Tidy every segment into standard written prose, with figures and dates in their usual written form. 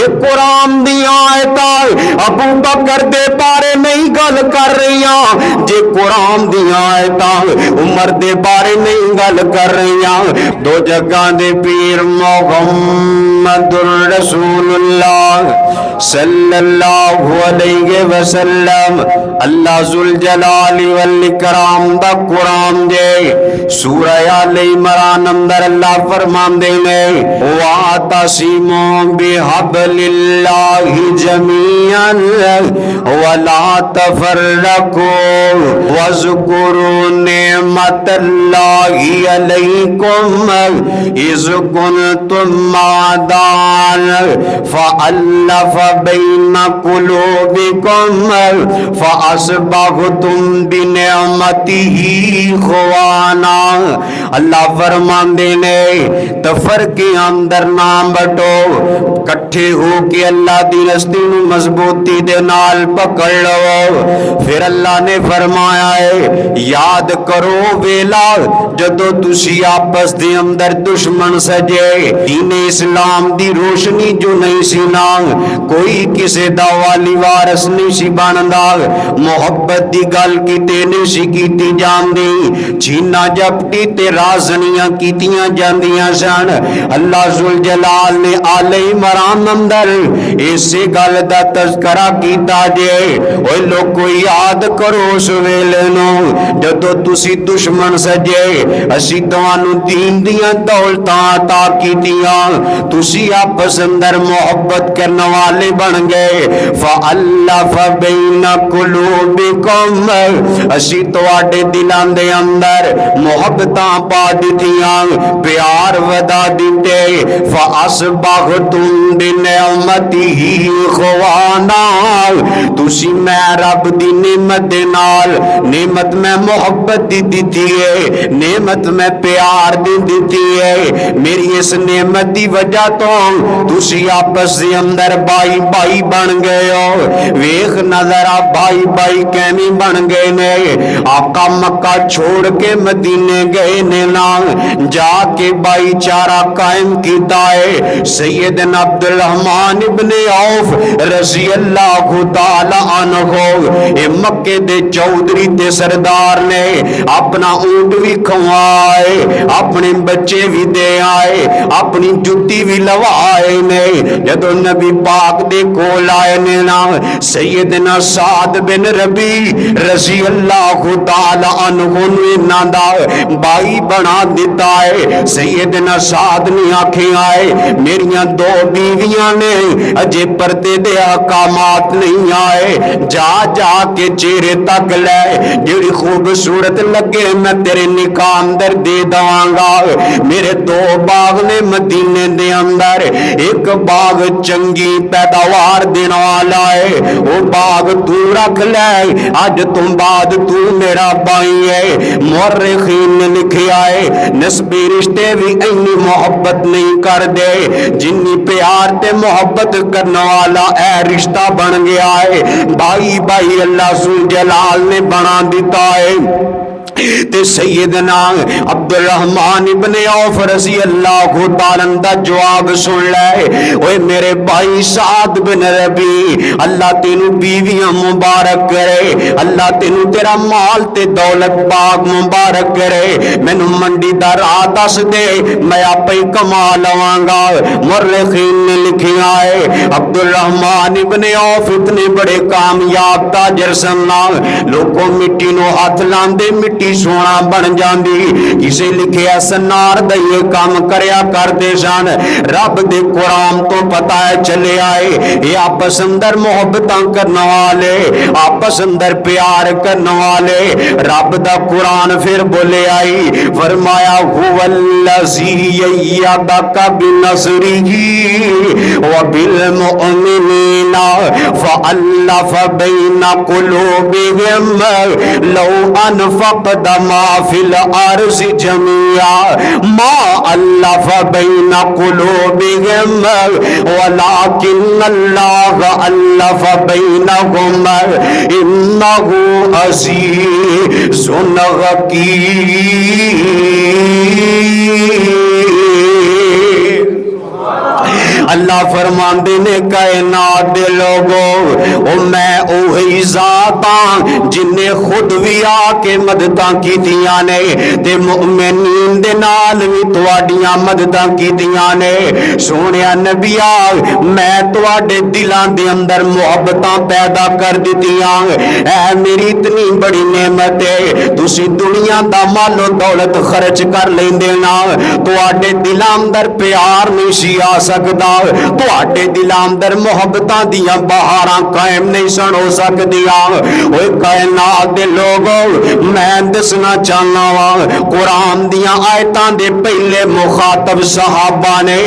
یہ قرآن دی آیتاں ابو بکر دے بارے نہیں گل کر رہیاں، جے قرآن دی آیتاں عمر دے بارے نہیں گل کر رہیاں۔ دو جگہ دے پیر محمد الرسول اللہ صلی اللہ علیہ وسلم، اللہ ذوالجلال والاکرام دا قرآن جے سورہ آل عمران اندر اللہ فرماندے نے وَاعْتَصِمُوا بِحَبْلِ اللَّهِ جَمِيعًا وَلَا تَفَرَّقُوا وَاذْكُرُوا نِعْمَةَ اللَّهِ عَلَيْكُمْ إِذْ كُنتُمْ أَعْدَاءً فَأَلَّفَ بَيْنَ قُلُوبِكُمْ فَأَصْبَحْتُمْ بِنِعْمَتِهِ إِخْوَانًا۔ اللہ فرماندے نے تفرقے اندر نام بٹو، کٹھے ہو کے اللہ دی رستے نو مضبوطی دے نال پکڑ لو۔ پھر اللہ نے فرمایا ہے یاد کرو ویلا جدو تسی آپس دے اندر دشمن سجے، دین اسلام دی روشنی جو نہیں سی نا، کوئی کسے دا والی وارث نہیں سی بندا، محبت دی گل کیتے نہیں سی کیتی جاندی، چھینا جپٹی تے رازنیاں کیتیاں جاندیاں سن۔ اللہ ذوالجلال نے آل عمران اندر اسی گل دا تذکرہ کیتا جے اوے لوگو یاد کرو اس ویلے نو جدو تسی دشمن سجے، اسی تانوں دین دیاں دولتاں عطا کیتیاں، تسی آپس اندر محبت کرن والے بن گئے۔ فَأَلَّفَ بَيْنَ قُلُوبِكُمْ، اسی تواڈے دلاں دے اندر محبتاں پا دتیاں، پیار ودا دیتے۔ فَأَصْبَحْتُمْ بِنِعْمَتِهِ إِخْوَانًا، تسی میں رب دی نعمت دے نال، نعمت میں محبت دی دیتی ہے، نعمت میں پیار دی دیتی ہے، میری اس نعمت دی وجہ تو تسی آپس دے اندر بائی بائی بن گئے ہو۔ ویخ نظر آ بائی بائی کیمی بن گئے نے، آقا مکہ چھوڑ کے مدینے گئے نے نا، جا کے بائی چارہ قائم کیتا ہے۔ سیدنا عبدالرحمن ابن عوف رضی اللہ تعالی عنہ اے مکے دے چودھری تے سردار نے اپنا اونٹ بھی کھوائے، اپنے بچے بھی دے آئے، اپنی جتی بھی لوائے نے۔ جدو نبی پاک دے کول آئے نے نا، سیدنا سعد بن ربی رضی اللہ تعالی عنہ نے دا بائی بنا دیتا ہے۔ سیدنا سعد نے آنکھیں آئے میریاں دو بیویاں نے اجے پردے دے احکامات نہیں آئے، جا جا کے چہرے تک لے جڑی خوبصورت لگے میں تیرے نکاح اندر دے دواں گا۔ میرے دو باغ نے مدینے دے اندر، ایک باغ چنگی پیداوار دینا والا ہے، وہ باغ تو رکھ لے، آج تم بعد تو میرا بائی ہے۔ مورخین نے لکھیا ہے نسبی رشتے بھی اینی محبت نہیں کر دے جنی پیار تے محبت کرنے والا اے رشتہ بن گیا ہے۔ بائی بائی اللہ ذوالجلال نے بنا دیتا ہے۔ تے سیدنا عبدالرحمن ابن عوف رضی اللہ تعالیٰ دا جواب سن لے، اوے میرے بھائی سعد بن ربی اللہ تینو بیویاں مبارک کرے، اللہ تینو تیرا مال تے دولت باغ مبارک کرے، مینوں منڈی دا راہ دس دے میں آپ ہی کما لواں گا۔ مورخین نے لکھیا ہے عبدالرحمن ابن عوف اتنے بڑے کامیاب تاجر سن، لوگوں مٹی نو ہاتھ لاندے مٹی سونا بن جاندی، کسے لکھیا سنار دئیے کام کریا کرتے سن۔ رب دے قرآن تو پتہ ہے چلے آئے یہ آپس اندر محبتاں کرنے والے، آپس اندر پیار کرنے والے۔ رب دا قرآن پھر بولے آئی فرمایا هو الذی ییدک بنصرہ وبالمؤمنین فألف بین قلوبہم لو انفقت ما فی الارض جميعا ما الف بین قلوبہم ولکن اللہ الف بینہم انہ عزیز حکیم۔ اللہ فرماندے نے کائنات دے لوگو او میں اوہی ذات ہاں جن نے خود بھی آ کے مدداں کیتیاں نے تے مؤمنین دے نال وی تواڈیاں مدداں کیتیاں نے سونیا نبیا میں تواڈے دلاں دے اندر محبتاں پیدا کر دتیاں اے میری اتنی بڑی نعمت ہے تسی دنیا دا مال و دولت خرچ کر لیندے نا تواڈے دلاں اندر پیار نہیں سی آ سکدا تواڈے دلاں اندر محبتاں دیاں بہاراں قائم نہیں سن ہو سکدیاں اوے کائنات دے لوگو میں دسنا چاہنا وا قرآن دیاں آیتاں دے پہلے مخاطب صحابہ نے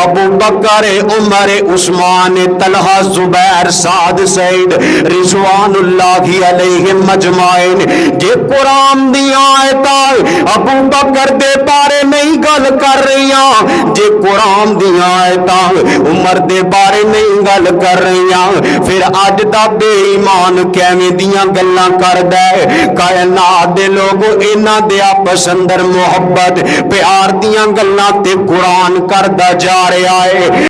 ابو بکر عمر عثمان طلحہ زبیر سعد سعید رضوان اللہ علیہم مجمعین جے قرآن دیاں آیتاں ابو بکر دے بارے نہیں گل کر رہیاں جے قرآن دیاں آیتاں عمر دے بارے نہیں گل کر رہیاں پھر اج دا بے ایمان کیویں دیاں گلاں کردا ہے کائنات دے لوگو انہاں دے آپس اندر محبت پیار دیاں گلاں تے قرآن کردا جا رہا ہے